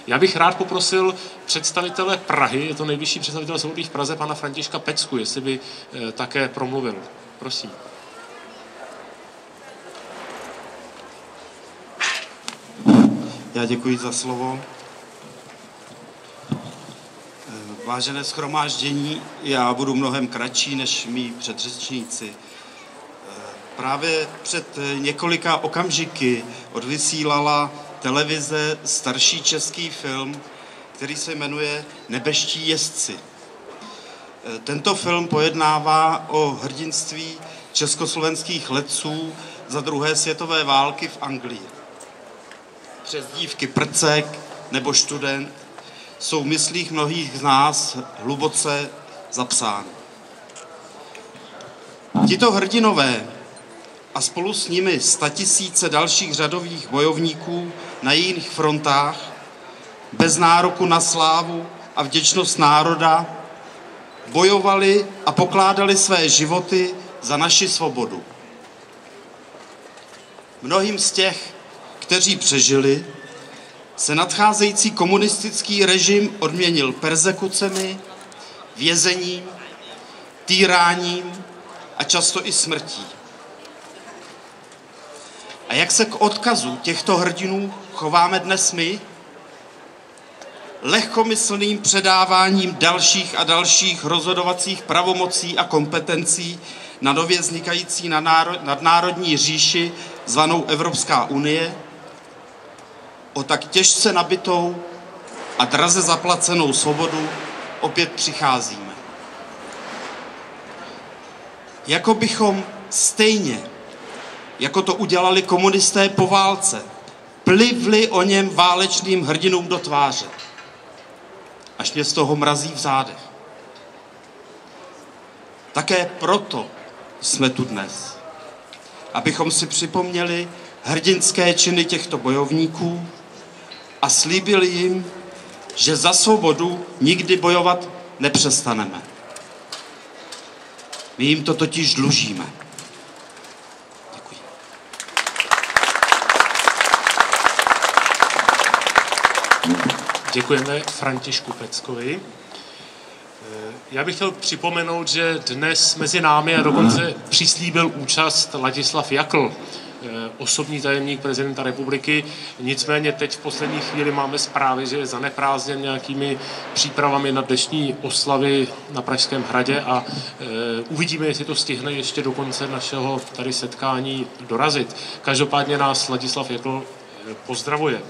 Já bych rád poprosil představitele Prahy, je to nejvyšší představitel Svobodných v Praze, pana Františka Pecku, jestli by také promluvil. Prosím. Já děkuji za slovo. Vážené shromáždění, já budu mnohem kratší než mý předřečníci. Právě před několika okamžiky odvysílala televize starší český film, který se jmenuje Nebeští jezdci. Tento film pojednává o hrdinství československých letců za druhé světové války v Anglii. Přezdívky Prcek nebo Študent jsou v myslích mnohých z nás hluboce zapsány. Tito hrdinové a spolu s nimi statisíce dalších řadových bojovníků na jiných frontách bez nároku na slávu a vděčnost národa bojovali a pokládali své životy za naši svobodu. Mnohým z těch, kteří přežili, se nadcházející komunistický režim odměnil perzekucemi, vězením, týráním a často i smrtí. A jak se k odkazu těchto hrdinů chováme dnes my? Lehkomyslným předáváním dalších a dalších rozhodovacích pravomocí a kompetencí na nově vznikající nadnárodní říši zvanou Evropská unie, o tak těžce nabitou a draze zaplacenou svobodu opět přicházíme. Jako bychom stejně, jako to udělali komunisté po válce, plivli o něm válečným hrdinům do tváře. Až mě z toho mrazí v zádech. Také proto jsme tu dnes, abychom si připomněli hrdinské činy těchto bojovníků a slíbili jim, že za svobodu nikdy bojovat nepřestaneme. My jim to totiž dlužíme. Děkuji. Děkujeme Františku Peckovi. Já bych chtěl připomenout, že dnes mezi námi a dokonce přislíbil účast Ladislav Jakl, osobní tajemník prezidenta republiky. Nicméně teď v poslední chvíli máme zprávy, že je zaneprázdněn nějakými přípravami na dnešní oslavy na Pražském hradě a uvidíme, jestli to stihne ještě do konce našeho tady setkání dorazit. Každopádně nás Ladislav Jakl pozdravuje.